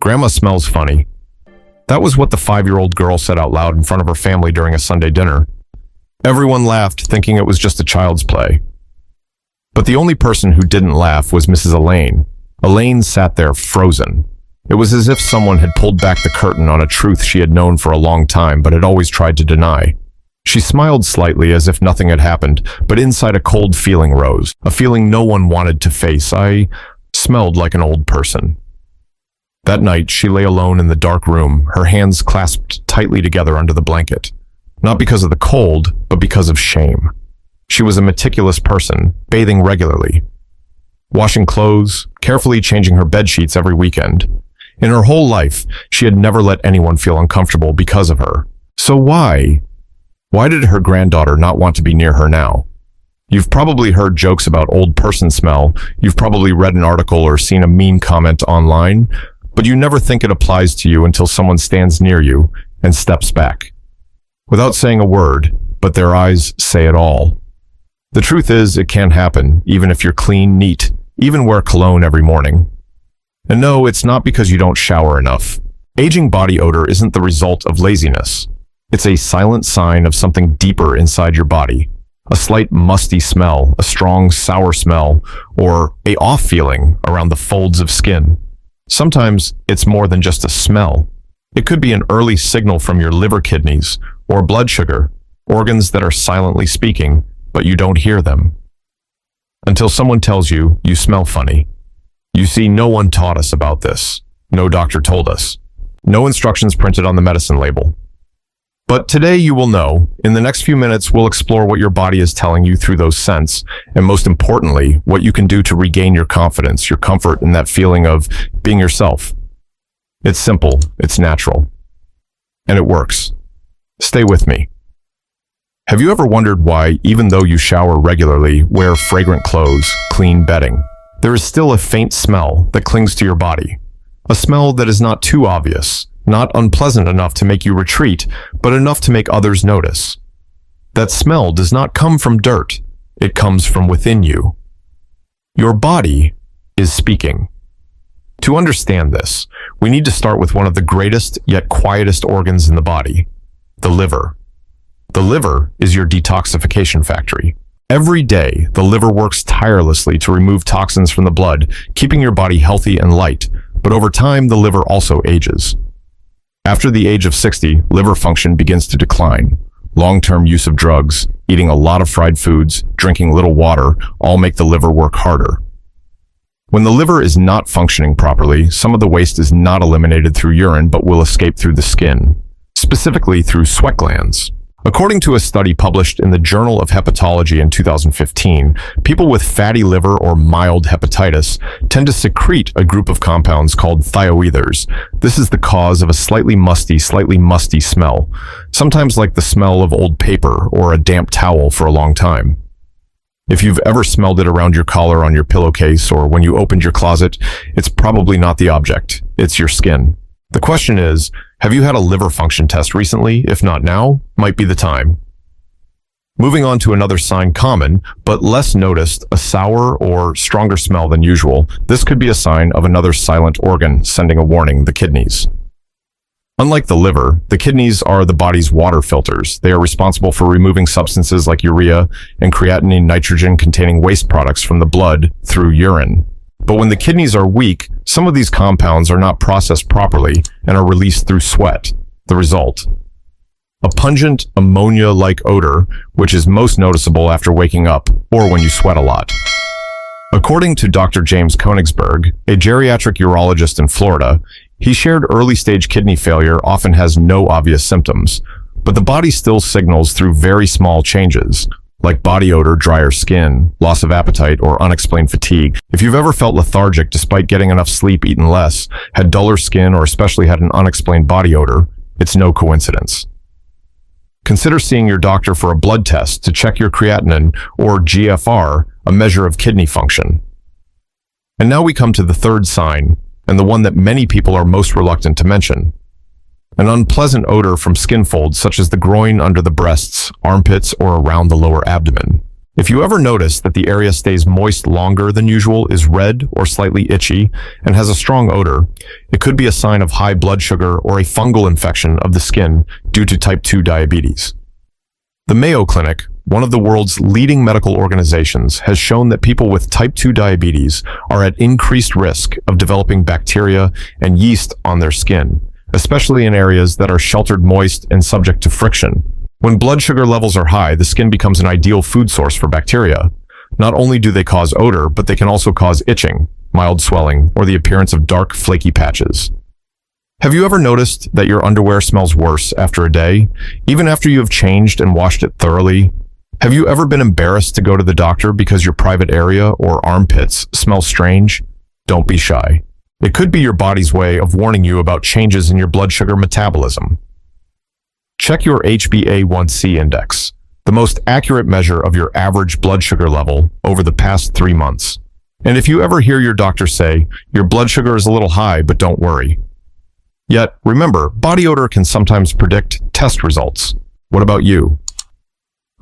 Grandma smells funny. That was what the 5-year-old girl said out loud in front of her family during a Sunday dinner. Everyone laughed, thinking it was just a child's play. But the only person who didn't laugh was Mrs. Elaine. Elaine sat there frozen. It was as if someone had pulled back the curtain on a truth she had known for a long time but had always tried to deny. She smiled slightly as if nothing had happened, but inside a cold feeling rose, a feeling no one wanted to face. I smelled like an old person. That night, she lay alone in the dark room, her hands clasped tightly together under the blanket. Not because of the cold, but because of shame. She was a meticulous person, bathing regularly, washing clothes, carefully changing her bed sheets every weekend. In her whole life, she had never let anyone feel uncomfortable because of her. So why? Why did her granddaughter not want to be near her now? You've probably heard jokes about old person smell, you've probably read an article or seen a mean comment online, but you never think it applies to you until someone stands near you and steps back. Without saying a word, but their eyes say it all. The truth is, it can happen, even if you're clean, neat, even wear cologne every morning. And no, it's not because you don't shower enough. Aging body odor isn't the result of laziness. It's a silent sign of something deeper inside your body. A slight musty smell, a strong sour smell, or an off feeling around the folds of skin. Sometimes it's more than just a smell. It could be an early signal from your liver, kidneys, or blood sugar, organs that are silently speaking, but you don't hear them. Until someone tells you, you smell funny. You see, no one taught us about this. No doctor told us. No instructions printed on the medicine label. But today you will know. In the next few minutes, we'll explore what your body is telling you through those scents, and most importantly, what you can do to regain your confidence, your comfort, and that feeling of being yourself. It's simple, it's natural, and it works. Stay with me. Have you ever wondered why, even though you shower regularly, wear fragrant clothes, clean bedding, there is still a faint smell that clings to your body? A smell that is not too obvious, not unpleasant enough to make you retreat, but enough to make others notice. That smell does not come from dirt. It comes from within you. Your body is speaking. To understand this, we need to start with one of the greatest yet quietest organs in the body, the liver. The liver is your detoxification factory. Every day, the liver works tirelessly to remove toxins from the blood, keeping your body healthy and light, but over time, the liver also ages. After the age of 60, liver function begins to decline. Long-term use of drugs, eating a lot of fried foods, drinking little water, all make the liver work harder. When the liver is not functioning properly, some of the waste is not eliminated through urine but will escape through the skin, specifically through sweat glands. According to a study published in the Journal of Hepatology in 2015, people with fatty liver or mild hepatitis tend to secrete a group of compounds called thioethers. This is the cause of a slightly musty smell, sometimes like the smell of old paper or a damp towel for a long time. If you've ever smelled it around your collar on your pillowcase or when you opened your closet, it's probably not the object, it's your skin. The question is, have you had a liver function test recently? If not now, might be the time. Moving on to another sign common, but less noticed, a sour or stronger smell than usual. This could be a sign of another silent organ sending a warning, the kidneys. Unlike the liver, the kidneys are the body's water filters. They are responsible for removing substances like urea and creatinine nitrogen-containing waste products from the blood through urine. But when the kidneys are weak, some of these compounds are not processed properly and are released through sweat. The result: a pungent, ammonia-like odor, which is most noticeable after waking up or when you sweat a lot. According to Dr. James Konigsberg, a geriatric urologist in Florida, he shared early-stage kidney failure often has no obvious symptoms, but the body still signals through very small changes, like body odor, drier skin, loss of appetite, or unexplained fatigue. If you've ever felt lethargic despite getting enough sleep, eaten less, had duller skin, or especially had an unexplained body odor, it's no coincidence. Consider seeing your doctor for a blood test to check your creatinine, or GFR, a measure of kidney function. And now we come to the third sign, and the one that many people are most reluctant to mention. An unpleasant odor from skin folds such as the groin under the breasts, armpits, or around the lower abdomen. If you ever notice that the area stays moist longer than usual, is red or slightly itchy, and has a strong odor, it could be a sign of high blood sugar or a fungal infection of the skin due to type 2 diabetes. The Mayo Clinic, one of the world's leading medical organizations, has shown that people with type 2 diabetes are at increased risk of developing bacteria and yeast on their skin, especially in areas that are sheltered, moist, and subject to friction. When blood sugar levels are high, the skin becomes an ideal food source for bacteria. Not only do they cause odor, but they can also cause itching, mild swelling, or the appearance of dark, flaky patches. Have you ever noticed that your underwear smells worse after a day, even after you have changed and washed it thoroughly? Have you ever been embarrassed to go to the doctor because your private area or armpits smell strange? Don't be shy. It could be your body's way of warning you about changes in your blood sugar metabolism. Check your HbA1c index, the most accurate measure of your average blood sugar level over the past 3 months. And if you ever hear your doctor say, your blood sugar is a little high, but don't worry. Yet, remember, body odor can sometimes predict test results. What about you?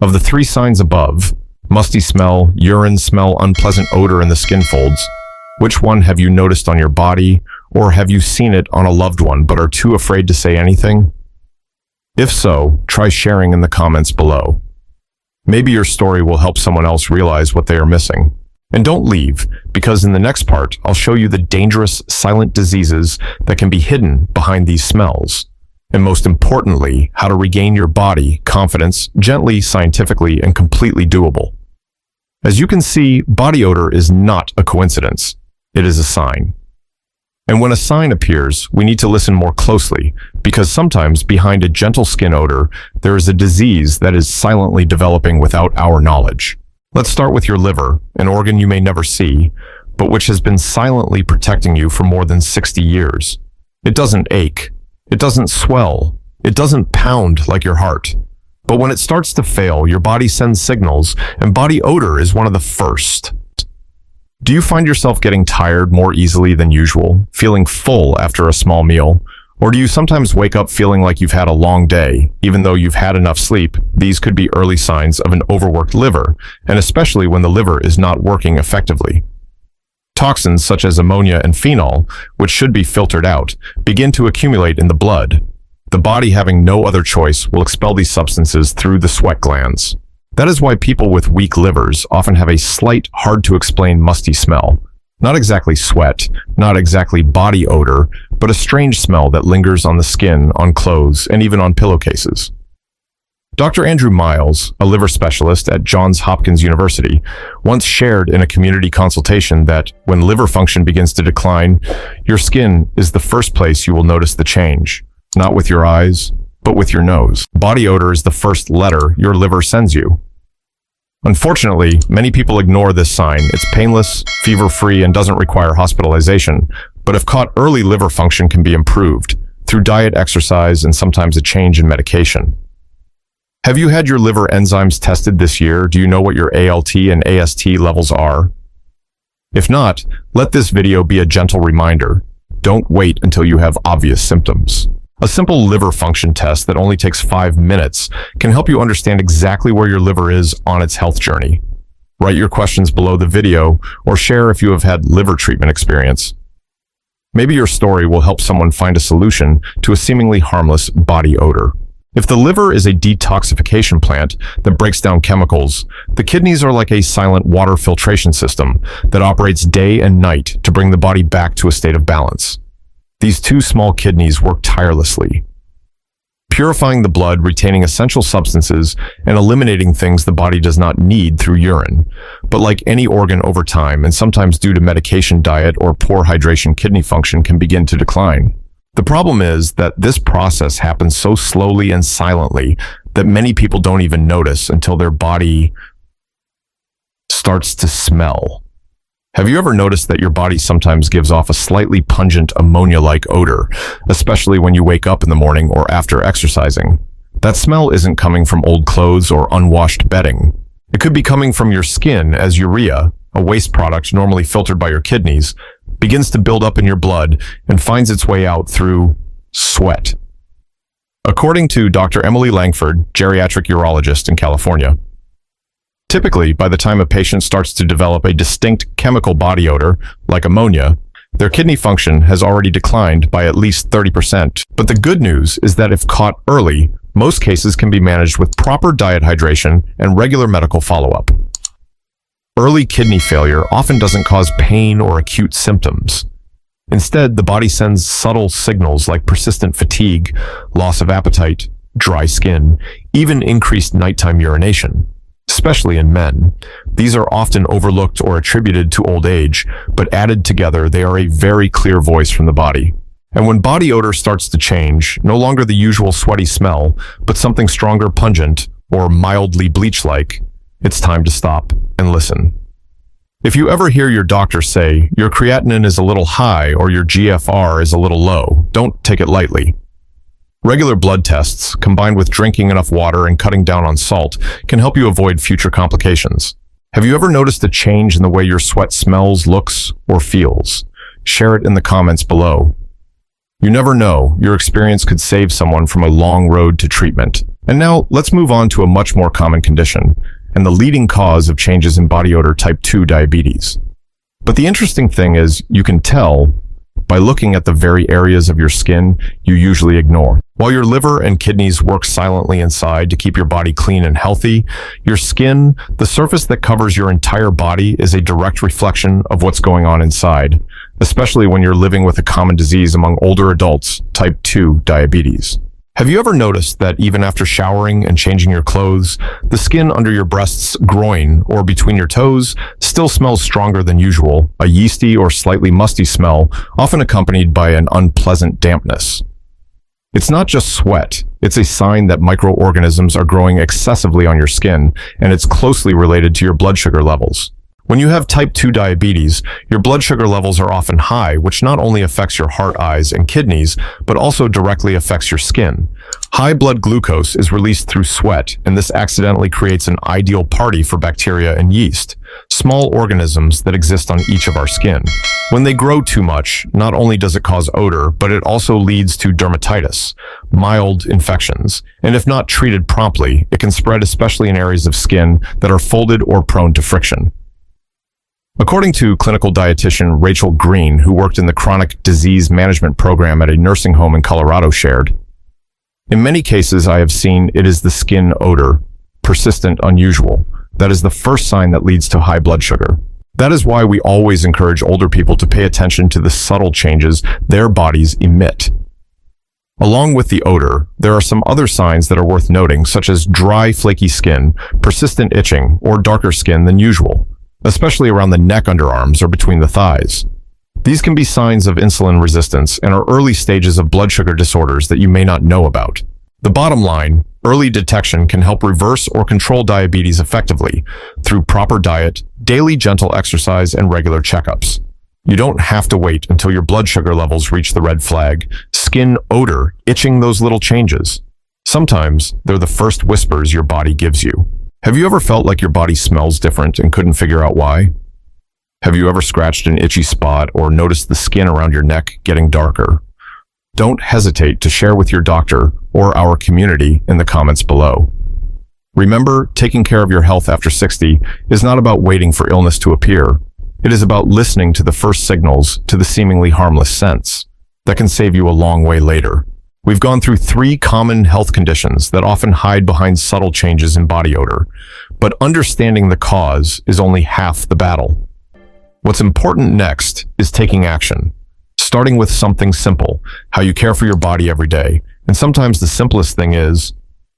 Of the 3 signs above, musty smell, urine smell, unpleasant odor in the skin folds, which one have you noticed on your body, or have you seen it on a loved one but are too afraid to say anything? If so, try sharing in the comments below. Maybe your story will help someone else realize what they are missing. And don't leave, because in the next part, I'll show you the dangerous, silent diseases that can be hidden behind these smells. And most importantly, how to regain your body confidence gently, scientifically, and completely doable. As you can see, body odor is not a coincidence. It is a sign. And when a sign appears, we need to listen more closely, because sometimes behind a gentle skin odor, there is a disease that is silently developing without our knowledge. Let's start with your liver, an organ you may never see, but which has been silently protecting you for more than 60 years. It doesn't ache. It doesn't swell. It doesn't pound like your heart. But when it starts to fail, your body sends signals, and body odor is one of the first. Do you find yourself getting tired more easily than usual, feeling full after a small meal? Or do you sometimes wake up feeling like you've had a long day, even though you've had enough sleep? These could be early signs of an overworked liver, and especially when the liver is not working effectively. Toxins such as ammonia and phenol, which should be filtered out, begin to accumulate in the blood. The body, having no other choice, will expel these substances through the sweat glands. That is why people with weak livers often have a slight, hard-to-explain musty smell. Not exactly sweat, not exactly body odor, but a strange smell that lingers on the skin, on clothes, and even on pillowcases. Dr. Andrew Miles, a liver specialist at Johns Hopkins University, once shared in a community consultation that when liver function begins to decline, your skin is the first place you will notice the change, not with your eyes, but with your nose. Body odor is the first letter your liver sends you. Unfortunately, many people ignore this sign. It's painless, fever-free, and doesn't require hospitalization. But if caught early, liver function can be improved through diet, exercise, and sometimes a change in medication. Have you had your liver enzymes tested this year? Do you know what your ALT and AST levels are? If not, let this video be a gentle reminder. Don't wait until you have obvious symptoms. A simple liver function test that only takes 5 minutes can help you understand exactly where your liver is on its health journey. Write your questions below the video or share if you have had liver treatment experience. Maybe your story will help someone find a solution to a seemingly harmless body odor. If the liver is a detoxification plant that breaks down chemicals, the kidneys are like a silent water filtration system that operates day and night to bring the body back to a state of balance. These 2 small kidneys work tirelessly, purifying the blood, retaining essential substances, and eliminating things the body does not need through urine. But like any organ over time, and sometimes due to medication, diet, or poor hydration, kidney function can begin to decline. The problem is that this process happens so slowly and silently that many people don't even notice until their body starts to smell. Have you ever noticed that your body sometimes gives off a slightly pungent ammonia-like odor, especially when you wake up in the morning or after exercising? That smell isn't coming from old clothes or unwashed bedding. It could be coming from your skin as urea, a waste product normally filtered by your kidneys, begins to build up in your blood and finds its way out through sweat. According to Dr. Emily Langford, geriatric urologist in California, Typically, by the time a patient starts to develop a distinct chemical body odor, like ammonia, their kidney function has already declined by at least 30%. But the good news is that if caught early, most cases can be managed with proper diet hydration and regular medical follow-up. Early kidney failure often doesn't cause pain or acute symptoms. Instead, the body sends subtle signals like persistent fatigue, loss of appetite, dry skin, even increased nighttime urination. Especially in men. These are often overlooked or attributed to old age, but added together, they are a very clear voice from the body. And when body odor starts to change, no longer the usual sweaty smell, but something stronger, pungent, or mildly bleach-like, it's time to stop and listen. If you ever hear your doctor say, your creatinine is a little high or your GFR is a little low, don't take it lightly. Regular blood tests, combined with drinking enough water and cutting down on salt, can help you avoid future complications. Have you ever noticed a change in the way your sweat smells, looks, or feels? Share it in the comments below. You never know, your experience could save someone from a long road to treatment. And now, let's move on to a much more common condition, and the leading cause of changes in body odor, type 2 diabetes. But the interesting thing is, you can tell by looking at the very areas of your skin you usually ignore. While your liver and kidneys work silently inside to keep your body clean and healthy, your skin, the surface that covers your entire body, is a direct reflection of what's going on inside, especially when you're living with a common disease among older adults, type 2 diabetes. Have you ever noticed that even after showering and changing your clothes, the skin under your breasts, groin, or between your toes still smells stronger than usual, a yeasty or slightly musty smell, often accompanied by an unpleasant dampness? It's not just sweat, it's a sign that microorganisms are growing excessively on your skin, and it's closely related to your blood sugar levels. When you have type 2 diabetes, your blood sugar levels are often high, which not only affects your heart, eyes, and kidneys, but also directly affects your skin. High blood glucose is released through sweat, and this accidentally creates an ideal party for bacteria and yeast, small organisms that exist on each of our skin. When they grow too much, not only does it cause odor, but it also leads to dermatitis, mild infections, and if not treated promptly, it can spread especially in areas of skin that are folded or prone to friction. According to clinical dietitian Rachel Green, who worked in the chronic disease management program at a nursing home in Colorado, shared, "In many cases I have seen it is the skin odor, persistent, unusual, that is the first sign that leads to high blood sugar. That is why we always encourage older people to pay attention to the subtle changes their bodies emit." Along with the odor, there are some other signs that are worth noting, such as dry, flaky skin, persistent itching, or darker skin than usual, especially around the neck, underarms, or between the thighs. These can be signs of insulin resistance and are early stages of blood sugar disorders that you may not know about. The bottom line, early detection can help reverse or control diabetes effectively through proper diet, daily gentle exercise, and regular checkups. You don't have to wait until your blood sugar levels reach the red flag, skin odor, itching, those little changes. Sometimes they're the first whispers your body gives you. Have you ever felt like your body smells different and couldn't figure out why? Have you ever scratched an itchy spot or noticed the skin around your neck getting darker? Don't hesitate to share with your doctor or our community in the comments below. Remember, taking care of your health after 60 is not about waiting for illness to appear. It is about listening to the first signals, to the seemingly harmless scents that can save you a long way later. We've gone through 3 common health conditions that often hide behind subtle changes in body odor, but understanding the cause is only half the battle. What's important next is taking action, starting with something simple, how you care for your body every day, and sometimes the simplest thing is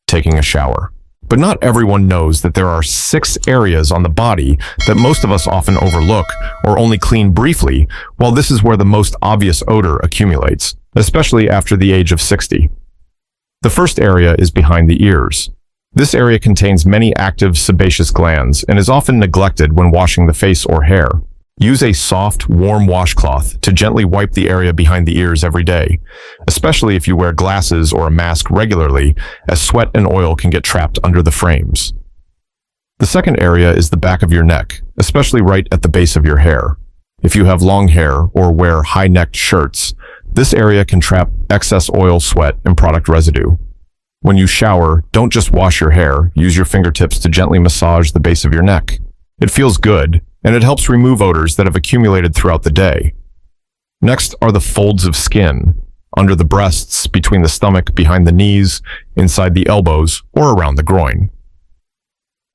taking a shower. But not everyone knows that there are 6 areas on the body that most of us often overlook or only clean briefly, while this is where the most obvious odor accumulates, especially after the age of 60. The first area is behind the ears. This area contains many active sebaceous glands and is often neglected when washing the face or hair. Use a soft, warm washcloth to gently wipe the area behind the ears every day, especially if you wear glasses or a mask regularly, as sweat and oil can get trapped under the frames. The second area is the back of your neck, especially right at the base of your hair. If you have long hair or wear high-necked shirts, this area can trap excess oil, sweat, and product residue. When you shower, don't just wash your hair, use your fingertips to gently massage the base of your neck. It feels good, and it helps remove odors that have accumulated throughout the day. Next are the folds of skin, under the breasts, between the stomach, behind the knees, inside the elbows, or around the groin.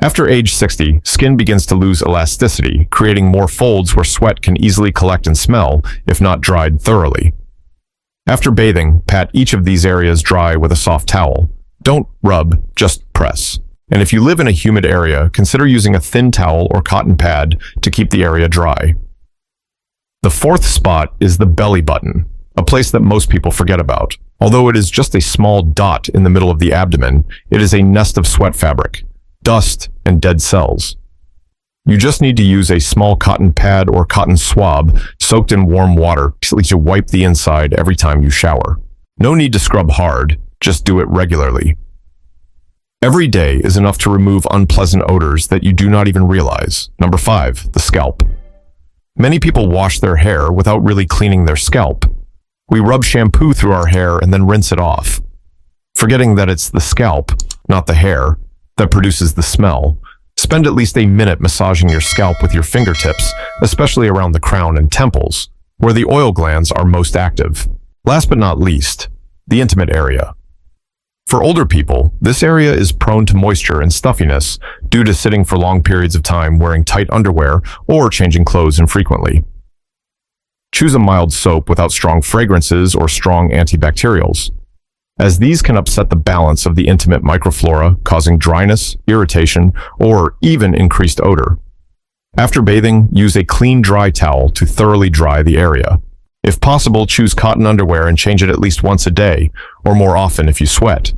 After age 60, skin begins to lose elasticity, creating more folds where sweat can easily collect and smell if not dried thoroughly. After bathing, pat each of these areas dry with a soft towel. Don't rub, just press. And if you live in a humid area, consider using a thin towel or cotton pad to keep the area dry. The fourth spot is the belly button, a place that most people forget about. Although it is just a small dot in the middle of the abdomen, it is a nest of sweat fabric, dust, and dead cells. You just need to use a small cotton pad or cotton swab soaked in warm water to wipe the inside every time you shower. No need to scrub hard, just do it regularly. Every day is enough to remove unpleasant odors that you do not even realize. Number 5, the scalp. Many people wash their hair without really cleaning their scalp. We rub shampoo through our hair and then rinse it off, forgetting that it's the scalp, not the hair, that produces the smell. Spend at least a minute massaging your scalp with your fingertips, especially around the crown and temples, where the oil glands are most active. Last but not least, the intimate area. For older people, this area is prone to moisture and stuffiness due to sitting for long periods of time wearing tight underwear or changing clothes infrequently. Choose a mild soap without strong fragrances or strong antibacterials, as these can upset the balance of the intimate microflora, causing dryness, irritation, or even increased odor. After bathing, use a clean, dry towel to thoroughly dry the area. If possible, choose cotton underwear and change it at least once a day, or more often if you sweat.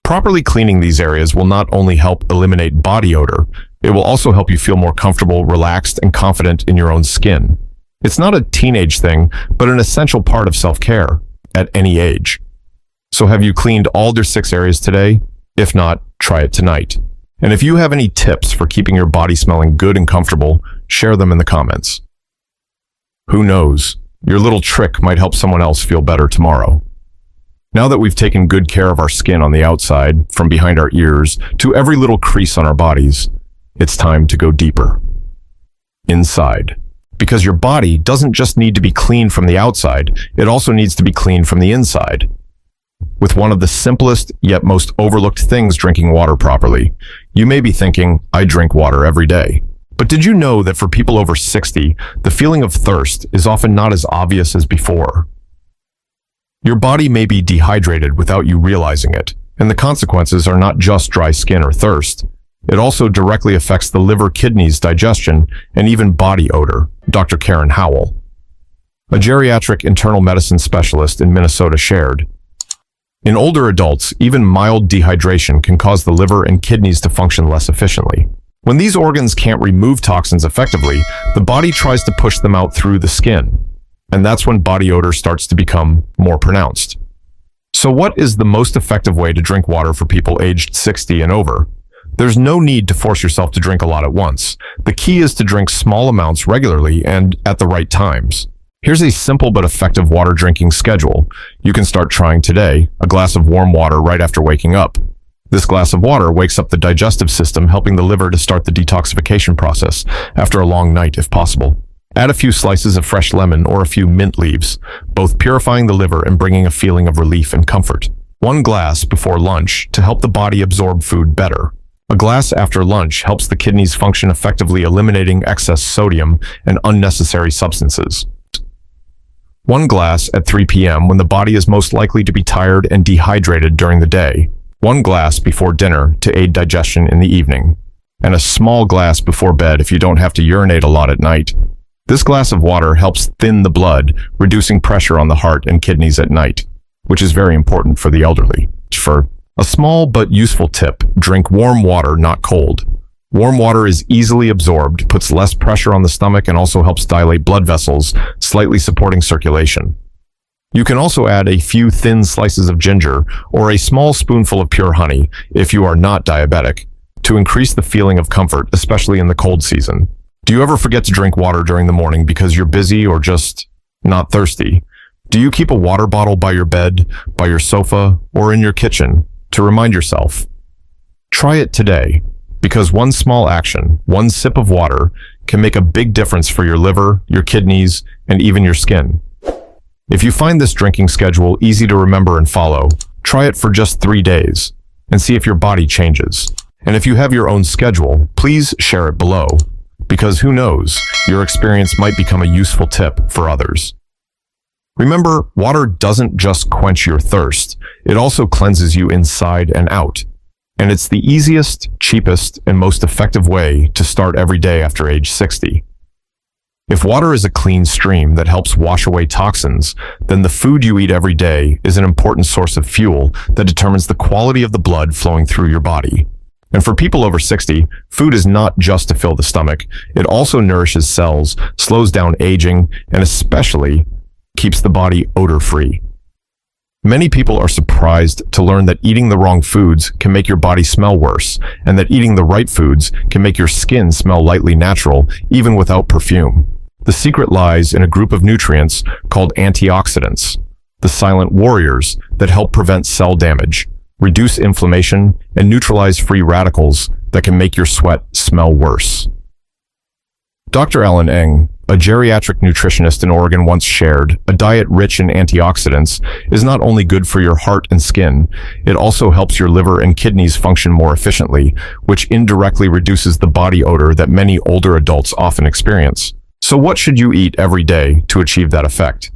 Properly cleaning these areas will not only help eliminate body odor, it will also help you feel more comfortable, relaxed, and confident in your own skin. It's not a teenage thing, but an essential part of self-care at any age. So have you cleaned all your 6 areas today? If not, try it tonight. And if you have any tips for keeping your body smelling good and comfortable, share them in the comments. Who knows? Your little trick might help someone else feel better tomorrow. Now that we've taken good care of our skin on the outside, from behind our ears to every little crease on our bodies, it's time to go deeper. Inside. Because your body doesn't just need to be clean from the outside, it also needs to be clean from the inside. With one of the simplest yet most overlooked things drinking water properly, you may be thinking, I drink water every day. But did you know that for people over 60, the feeling of thirst is often not as obvious as before? Your body may be dehydrated without you realizing it, and the consequences are not just dry skin or thirst. It also directly affects the liver, kidneys, digestion, and even body odor, Dr. Karen Howell, a geriatric internal medicine specialist in Minnesota, shared. In older adults, even mild dehydration can cause the liver and kidneys to function less efficiently. When these organs can't remove toxins effectively, the body tries to push them out through the skin, and that's when body odor starts to become more pronounced. So what is the most effective way to drink water for people aged 60 and over? There's no need to force yourself to drink a lot at once. The key is to drink small amounts regularly and at the right times. Here's a simple but effective water drinking schedule. You can start trying today: a glass of warm water right after waking up. This glass of water wakes up the digestive system, helping the liver to start the detoxification process after a long night if possible. Add a few slices of fresh lemon or a few mint leaves, both purifying the liver and bringing a feeling of relief and comfort. 1 glass before lunch to help the body absorb food better. A glass after lunch helps the kidneys function effectively, eliminating excess sodium and unnecessary substances. 1 glass at 3 p.m. when the body is most likely to be tired and dehydrated during the day. 1 glass before dinner to aid digestion in the evening. And a small glass before bed if you don't have to urinate a lot at night. This glass of water helps thin the blood, reducing pressure on the heart and kidneys at night, which is very important for the elderly. For a small but useful tip, drink warm water, not cold. Warm water is easily absorbed, puts less pressure on the stomach, and also helps dilate blood vessels, slightly supporting circulation. You can also add a few thin slices of ginger or a small spoonful of pure honey, if you are not diabetic, to increase the feeling of comfort, especially in the cold season. Do you ever forget to drink water during the morning because you're busy or just not thirsty? Do you keep a water bottle by your bed, by your sofa, or in your kitchen to remind yourself? Try it today, because one small action, one sip of water, can make a big difference for your liver, your kidneys, and even your skin. If you find this drinking schedule easy to remember and follow, try it for just 3 days and see if your body changes. And if you have your own schedule, please share it below, because who knows, your experience might become a useful tip for others. Remember, water doesn't just quench your thirst, it also cleanses you inside and out. And it's the easiest, cheapest, and most effective way to start every day after age 60. If water is a clean stream that helps wash away toxins, then the food you eat every day is an important source of fuel that determines the quality of the blood flowing through your body. And for people over 60, food is not just to fill the stomach, it also nourishes cells, slows down aging, and especially keeps the body odor-free. Many people are surprised to learn that eating the wrong foods can make your body smell worse, and that eating the right foods can make your skin smell lightly natural, even without perfume. The secret lies in a group of nutrients called antioxidants, the silent warriors that help prevent cell damage, reduce inflammation, and neutralize free radicals that can make your sweat smell worse. Dr. Alan Eng, a geriatric nutritionist in Oregon, once shared, a diet rich in antioxidants is not only good for your heart and skin, it also helps your liver and kidneys function more efficiently, which indirectly reduces the body odor that many older adults often experience. So what should you eat every day to achieve that effect?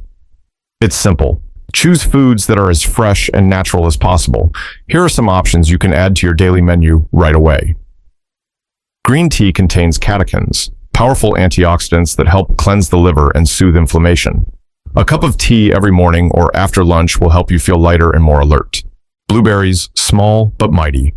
It's simple. Choose foods that are as fresh and natural as possible. Here are some options you can add to your daily menu right away. Green tea contains catechins, powerful antioxidants that help cleanse the liver and soothe inflammation. A cup of tea every morning or after lunch will help you feel lighter and more alert. Blueberries, small but mighty.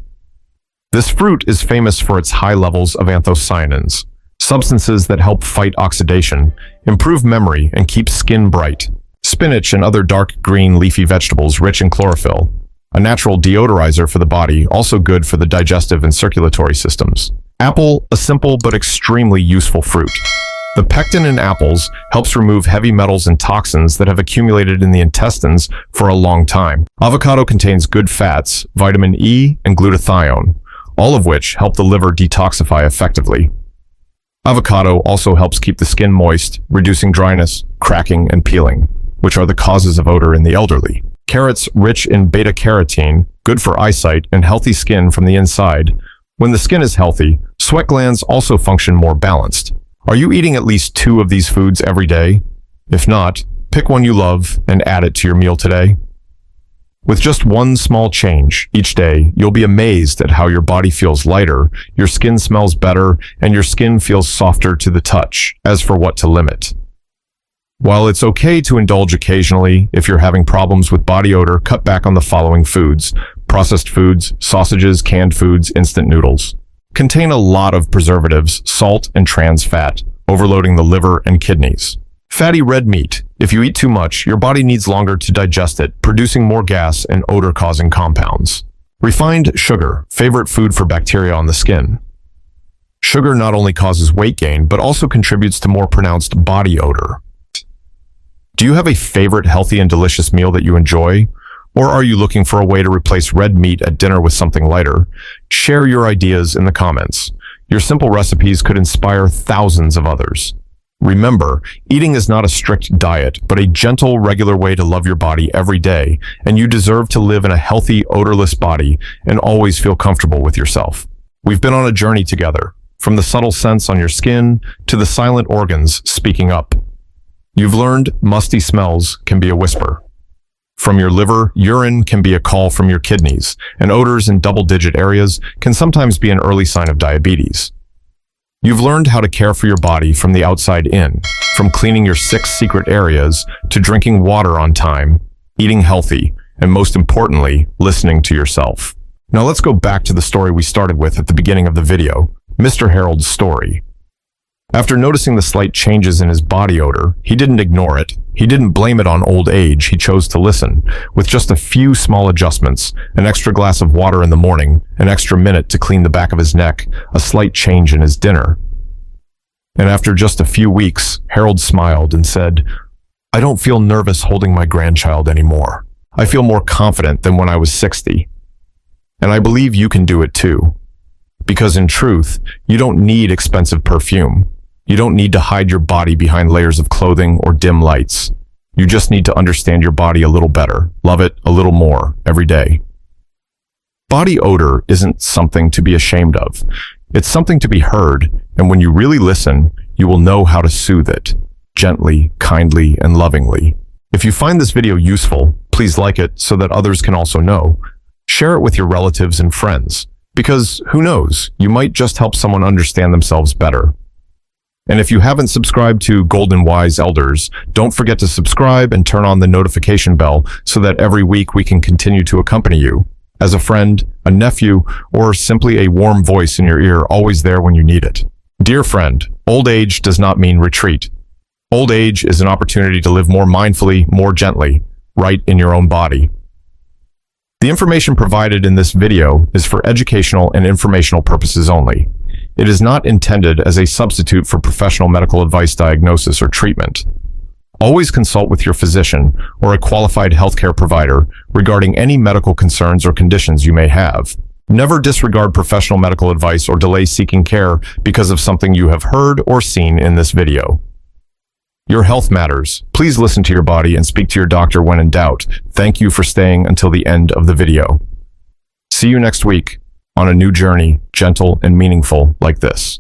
This fruit is famous for its high levels of anthocyanins, substances that help fight oxidation, improve memory, and keep skin bright. Spinach and other dark green leafy vegetables rich in chlorophyll, a natural deodorizer for the body, also good for the digestive and circulatory systems. Apple, a simple but extremely useful fruit. The pectin in apples helps remove heavy metals and toxins that have accumulated in the intestines for a long time. Avocado contains good fats, vitamin E, and glutathione, all of which help the liver detoxify effectively. Avocado also helps keep the skin moist, reducing dryness, cracking, and peeling, which are the causes of odor in the elderly. Carrots, rich in beta-carotene, good for eyesight and healthy skin from the inside. When the skin is healthy, sweat glands also function more balanced. Are you eating at least 2 of these foods every day? If not, pick one you love and add it to your meal today. With just one small change each day, you'll be amazed at how your body feels lighter, your skin smells better, and your skin feels softer to the touch. As for what to limit. While it's okay to indulge occasionally, if you're having problems with body odor, cut back on the following foods: processed foods, sausages, canned foods, instant noodles. Contain a lot of preservatives, salt, and trans fat, overloading the liver and kidneys. Fatty red meat. If you eat too much, your body needs longer to digest it, producing more gas and odor-causing compounds. Refined sugar, favorite food for bacteria on the skin. Sugar not only causes weight gain, but also contributes to more pronounced body odor. Do you have a favorite healthy and delicious meal that you enjoy? Or are you looking for a way to replace red meat at dinner with something lighter? Share your ideas in the comments. Your simple recipes could inspire thousands of others. Remember, eating is not a strict diet, but a gentle, regular way to love your body every day, and you deserve to live in a healthy, odorless body and always feel comfortable with yourself. We've been on a journey together, from the subtle scents on your skin to the silent organs speaking up. You've learned musty smells can be a whisper. From your liver, urine can be a call from your kidneys, and odors in double-digit areas can sometimes be an early sign of diabetes. You've learned how to care for your body from the outside in, from cleaning your 6 secret areas to drinking water on time, eating healthy, and most importantly, listening to yourself. Now let's go back to the story we started with at the beginning of the video, Mr. Harold's story. After noticing the slight changes in his body odor, he didn't ignore it. He didn't blame it on old age. He chose to listen. With just a few small adjustments, an extra glass of water in the morning, an extra minute to clean the back of his neck, a slight change in his dinner. And after just a few weeks, Harold smiled and said, I don't feel nervous holding my grandchild anymore. I feel more confident than when I was 60. And I believe you can do it too. Because in truth, you don't need expensive perfume. You don't need to hide your body behind layers of clothing or dim lights. You just need to understand your body a little better, love it a little more every day. Body odor isn't something to be ashamed of. It's something to be heard, and when you really listen, you will know how to soothe it, gently, kindly, and lovingly. If you find this video useful, please like it so that others can also know. Share it with your relatives and friends, because who knows, you might just help someone understand themselves better. And if you haven't subscribed to Golden Wise Elders, don't forget to subscribe and turn on the notification bell so that every week we can continue to accompany you. As a friend, a nephew, or simply a warm voice in your ear, always there when you need it. Dear friend, old age does not mean retreat. Old age is an opportunity to live more mindfully, more gently, right in your own body. The information provided in this video is for educational and informational purposes only. It is not intended as a substitute for professional medical advice, diagnosis, or treatment. Always consult with your physician or a qualified healthcare provider regarding any medical concerns or conditions you may have. Never disregard professional medical advice or delay seeking care because of something you have heard or seen in this video. Your health matters. Please listen to your body and speak to your doctor when in doubt. Thank you for staying until the end of the video. See you next week on a new journey, gentle and meaningful like this.